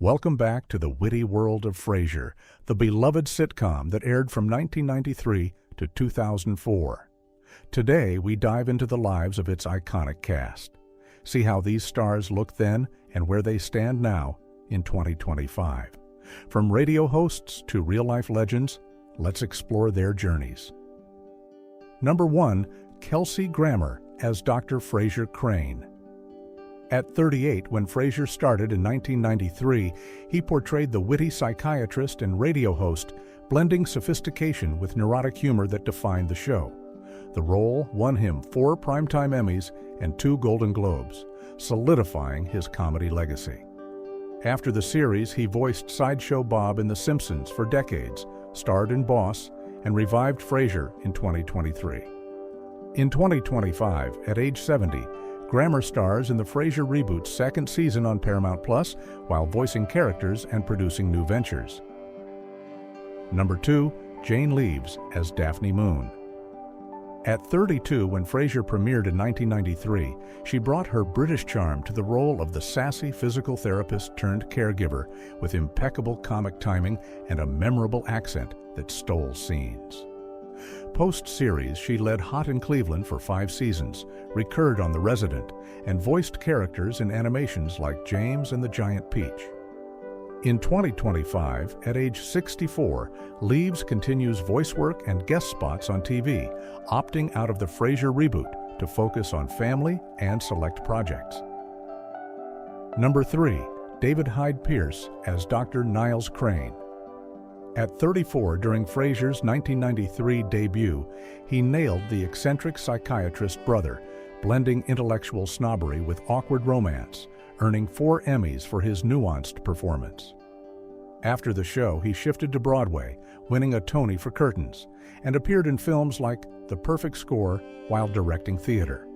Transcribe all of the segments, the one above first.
Welcome back to the witty world of Frasier, the beloved sitcom that aired from 1993 to 2004. Today, we dive into the lives of its iconic cast. See how these stars looked then and where they stand now in 2025. From radio hosts to real-life legends, let's explore their journeys. Number 1, Kelsey Grammer as Dr. Frasier Crane. At 38, when Frasier started in 1993, he portrayed the witty psychiatrist and radio host, blending sophistication with neurotic humor that defined the show. The role won him 4 Primetime Emmys and 2 Golden Globes, solidifying his comedy legacy. After the series, he voiced Sideshow Bob in The Simpsons for decades, starred in Boss, and revived Frasier in 2023. In 2025, at age 70, Grammer stars in the Frasier reboot's 2nd season on Paramount+, while voicing characters and producing new ventures. Number 2, Jane Leeves as Daphne Moon. At 32, when Frasier premiered in 1993, she brought her British charm to the role of the sassy physical therapist turned caregiver with impeccable comic timing and a memorable accent that stole scenes. Post-series, she led Hot in Cleveland for 5 seasons, recurred on The Resident, and voiced characters in animations like James and the Giant Peach. In 2025, at age 64, Leeves continues voice work and guest spots on TV, opting out of the Frasier reboot to focus on family and select projects. Number 3, David Hyde Pierce as Dr. Niles Crane. At 34, during Frasier's 1993 debut, he nailed the eccentric psychiatrist brother, blending intellectual snobbery with awkward romance, earning 4 Emmys for his nuanced performance. After the show, he shifted to Broadway, winning a Tony for Curtains, and appeared in films like The Perfect Score while directing theater.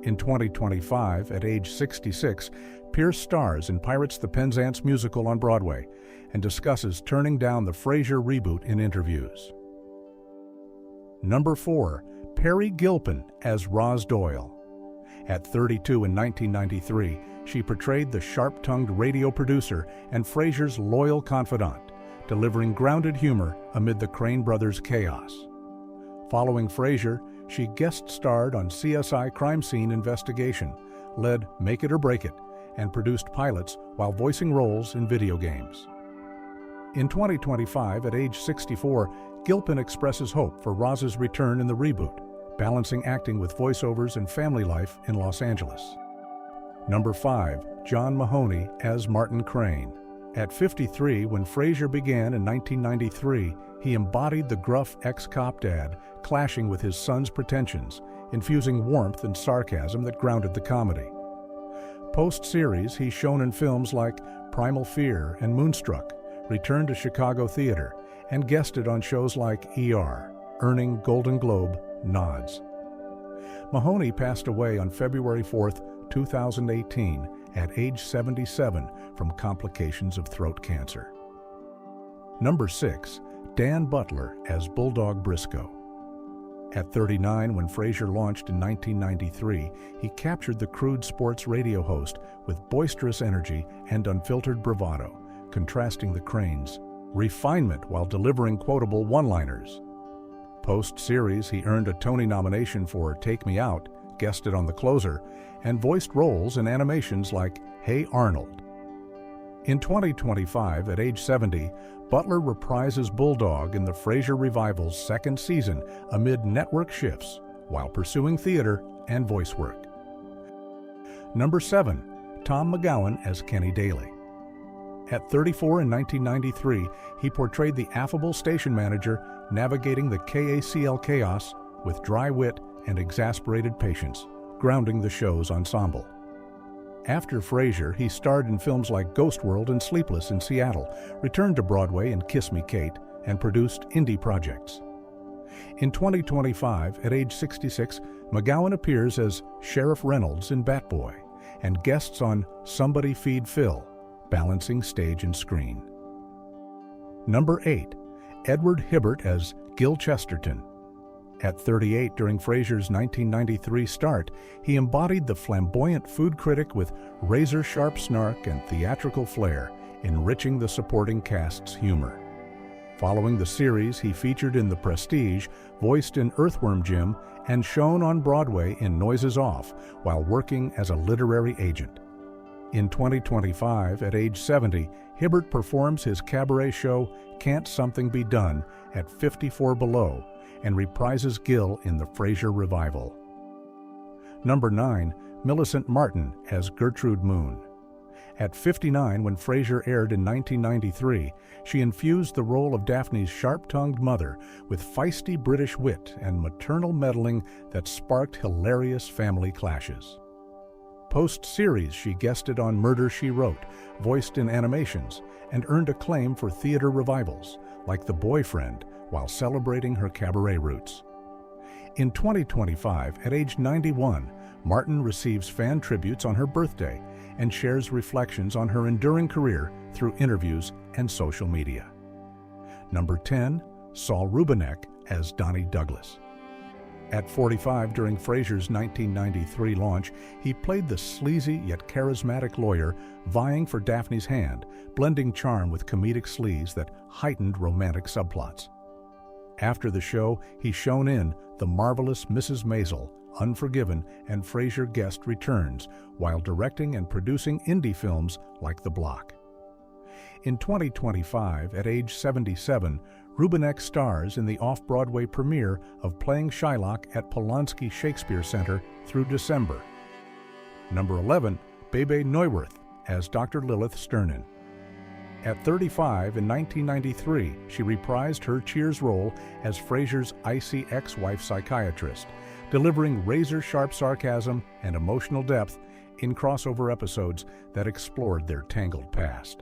In 2025, at age 66, Pierce stars in Pirates the Penzance musical on Broadway and discusses turning down the Frasier reboot in interviews. Number 4, Peri Gilpin as Roz Doyle. At 32 in 1993, she portrayed the sharp-tongued radio producer and Frasier's loyal confidant, delivering grounded humor amid the Crane brothers' chaos. Following Frasier, she guest-starred on CSI Crime Scene Investigation, led Make It or Break It, and produced pilots while voicing roles in video games. In 2025, at age 64, Gilpin expresses hope for Roz's return in the reboot, balancing acting with voiceovers and family life in Los Angeles. Number 5, John Mahoney as Martin Crane. At 53, when Frasier began in 1993, he embodied the gruff ex-cop dad, clashing with his son's pretensions, infusing warmth and sarcasm that grounded the comedy. Post-series, he's shown in films like Primal Fear and Moonstruck, returned to Chicago theater, and guested on shows like ER, earning Golden Globe nods. Mahoney passed away on February 4, 2018, at age 77 from complications of throat cancer. Number 6, Dan Butler as Bulldog Briscoe. At 39, when Frasier launched in 1993, he captured the crude sports radio host with boisterous energy and unfiltered bravado, contrasting the Cranes' refinement while delivering quotable one-liners. Post-series, he earned a Tony nomination for Take Me Out, guested on The Closer, and voiced roles in animations like Hey Arnold. In 2025, at age 70, Butler reprises Bulldog in the Frasier revival's 2nd season amid network shifts while pursuing theater and voice work. Number 7, Tom McGowan as Kenny Daly. At 34 in 1993, he portrayed the affable station manager navigating the KACL chaos with dry wit and exasperated patience, grounding the show's ensemble. After Frasier, he starred in films like Ghost World and Sleepless in Seattle, returned to Broadway in Kiss Me Kate, and produced indie projects. In 2025, at age 66, McGowan appears as Sheriff Reynolds in Batboy and guests on Somebody Feed Phil, balancing stage and screen. Number 8, Edward Hibbert as Gil Chesterton. At 38, during Frasier's 1993 start, he embodied the flamboyant food critic with razor-sharp snark and theatrical flair, enriching the supporting cast's humor. Following the series, he featured in The Prestige, voiced in Earthworm Jim, and shown on Broadway in Noises Off while working as a literary agent. In 2025, at age 70, Hibbert performs his cabaret show Can't Something Be Done at 54 Below and reprises Gil in the Frasier revival. Number 9. Millicent Martin as Gertrude Moon. At 59, when Frasier aired in 1993, she infused the role of Daphne's sharp-tongued mother with feisty British wit and maternal meddling that sparked hilarious family clashes. Post-series, she guested on Murder, She Wrote, voiced in animations, and earned acclaim for theater revivals, like The Boyfriend, while celebrating her cabaret roots. In 2025, at age 91, Martin receives fan tributes on her birthday and shares reflections on her enduring career through interviews and social media. Number 10. Saul Rubinek as Donnie Douglas. At 45, during Frasier's 1993 launch, he played the sleazy yet charismatic lawyer vying for Daphne's hand, blending charm with comedic sleaze that heightened romantic subplots. After the show, he shone in The Marvelous Mrs. Maisel, Unforgiven, and Frasier Guest Returns, while directing and producing indie films like The Block. In 2025, at age 77, Rubinek stars in the off-Broadway premiere of Playing Shylock at Polanski Shakespeare Center through December. Number 11. Bebe Neuwirth as Dr. Lilith Sternin. At 35, in 1993, she reprised her Cheers role as Frasier's icy ex-wife psychiatrist, delivering razor-sharp sarcasm and emotional depth in crossover episodes that explored their tangled past.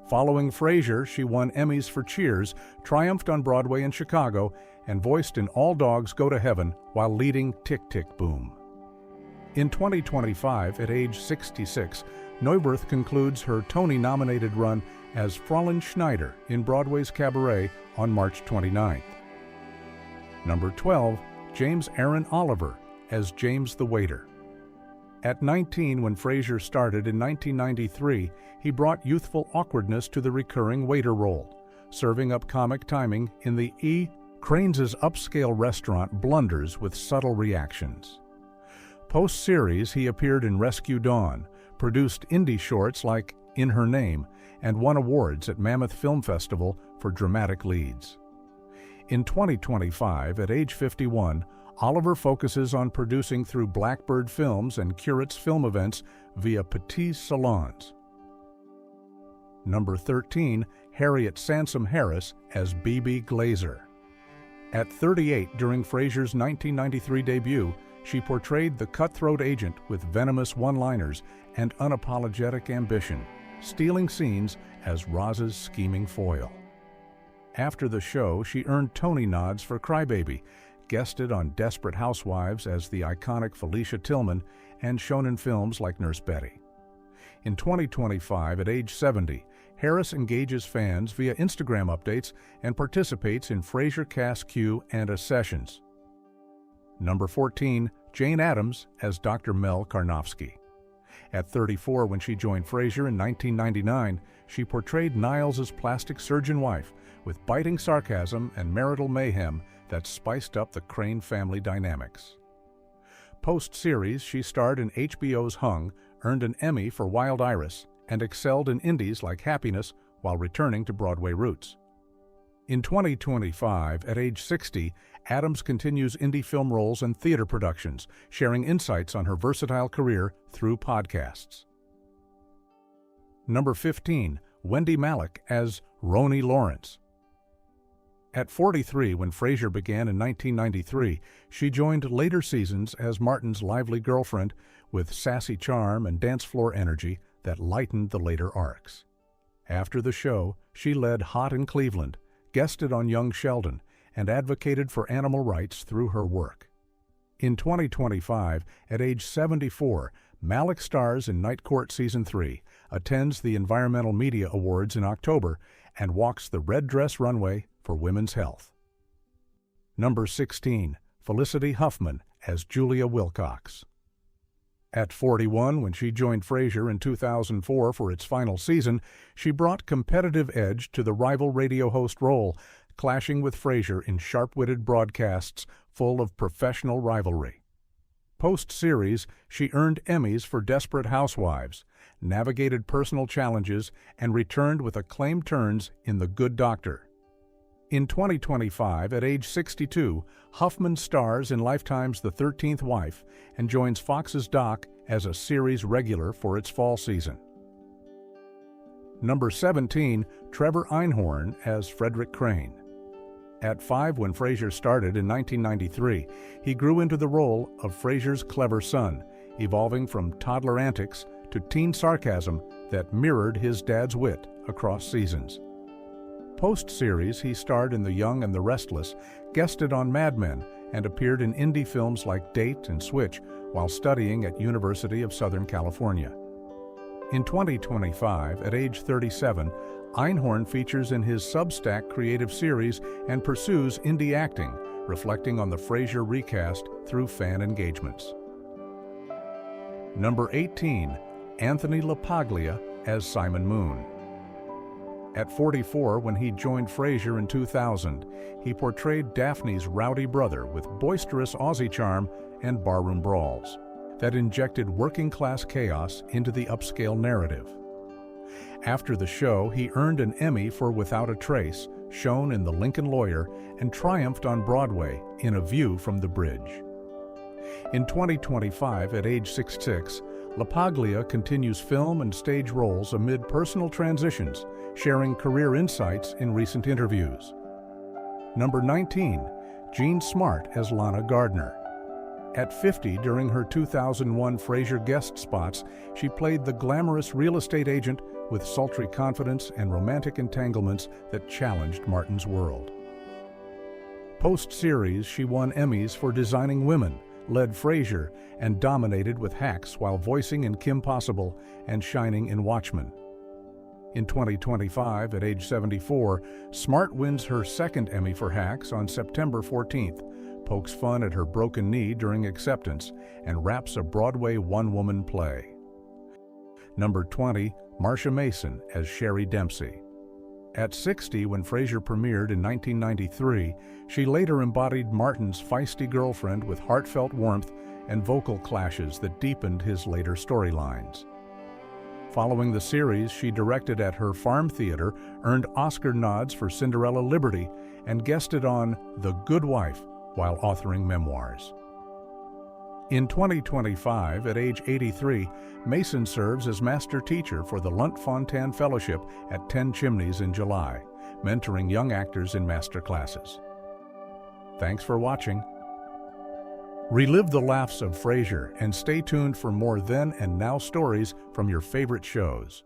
Following Frasier, she won Emmys for Cheers, triumphed on Broadway in Chicago, and voiced in All Dogs Go to Heaven while leading Tick Tick Boom. In 2025, at age 66, Neuwirth concludes her Tony-nominated run as Fräulein Schneider in Broadway's Cabaret on March 29th. Number 12. James Aaron Oliver as James the Waiter. At 19, when Frasier started in 1993, he brought youthful awkwardness to the recurring waiter role, serving up comic timing in the E. Cranes' upscale restaurant blunders with subtle reactions. Post-series, he appeared in Rescue Dawn, produced indie shorts like In Her Name, and won awards at Mammoth Film Festival for dramatic leads. In 2025, at age 51, Oliver focuses on producing through Blackbird Films and curates film events via Petits Salons. Number 13. Harriet Sansom Harris as Bebe Glazer. At 38, during Frasier's 1993 debut, she portrayed the cutthroat agent with venomous one-liners and unapologetic ambition, stealing scenes as Roz's scheming foil. After the show, she earned Tony nods for Crybaby, guested on Desperate Housewives as the iconic Felicia Tillman, and shown in films like Nurse Betty. In 2025, at age 70, Harris engages fans via Instagram updates and participates in Frasier Cast Q and A Sessions. Number 14. Jane Addams as Dr. Mel Karnofsky. At 34, when she joined Frasier in 1999, she portrayed Niles' plastic surgeon wife with biting sarcasm and marital mayhem that spiced up the Crane family dynamics. Post-series, she starred in HBO's Hung, earned an Emmy for Wild Iris, and excelled in indies like Happiness while returning to Broadway roots. In 2025, at age 60, Addams continues indie film roles and theater productions, sharing insights on her versatile career through podcasts. Number 15. Wendie Malick as Roni Lawrence. At 43, when Frasier began in 1993, she joined later seasons as Martin's lively girlfriend with sassy charm and dance floor energy that lightened the later arcs. After the show, she led Hot in Cleveland, guested on Young Sheldon, and advocated for animal rights through her work. In 2025, at age 74, Malick stars in Night Court Season 3, attends the Environmental Media Awards in October, and walks the red dress runway for women's health. Number 16. Felicity Huffman as Julia Wilcox. At 41, when she joined Frasier in 2004 for its final season, she brought competitive edge to the rival radio host role, clashing with Frasier in sharp-witted broadcasts full of professional rivalry. Post-series, she earned Emmys for Desperate Housewives, navigated personal challenges, and returned with acclaimed turns in The Good Doctor. In 2025, at age 62, Huffman stars in Lifetime's The 13th Wife and joins Fox's Doc as a series regular for its fall season. Number 17, Trevor Einhorn as Frederick Crane. At 5 when Frasier started in 1993, he grew into the role of Frasier's clever son, evolving from toddler antics to teen sarcasm that mirrored his dad's wit across seasons. Post-series, he starred in The Young and the Restless, guested on Mad Men, and appeared in indie films like Date and Switch while studying at University of Southern California. In 2025, at age 37, Einhorn features in his Substack creative series and pursues indie acting, reflecting on the Frasier recast through fan engagements. Number 18, Anthony LaPaglia as Simon Moon. At 44, when he joined Frasier in 2000, he portrayed Daphne's rowdy brother with boisterous Aussie charm and barroom brawls that injected working-class chaos into the upscale narrative. After the show, he earned an Emmy for Without a Trace, shown in The Lincoln Lawyer, and triumphed on Broadway in A View from the Bridge. In 2025, at age 66, LaPaglia continues film and stage roles amid personal transitions, sharing career insights in recent interviews. Number 19, Jean Smart as Lana Gardner. At 50, during her 2001 Frasier guest spots, she played the glamorous real estate agent with sultry confidence and romantic entanglements that challenged Martin's world. Post-series, she won Emmys for Designing Women, led Frasier, and dominated with Hacks while voicing in Kim Possible and shining in Watchmen. In 2025, at age 74, Smart wins her second Emmy for Hacks on September 14th, pokes fun at her broken knee during acceptance, and wraps a Broadway one-woman play. Number 20, Marsha Mason as Sherry Dempsey. At 60, when Frasier premiered in 1993, she later embodied Martin's feisty girlfriend with heartfelt warmth and vocal clashes that deepened his later storylines. Following the series, she directed at her farm theater, earned Oscar nods for Cinderella Liberty, and guested on The Good Wife while authoring memoirs. In 2025, at age 83, Mason serves as master teacher for the Lunt-Fontanne Fellowship at 10 Chimneys in July, mentoring young actors in master classes. Thanks for watching. Relive the laughs of Frasier and stay tuned for more then and now stories from your favorite shows.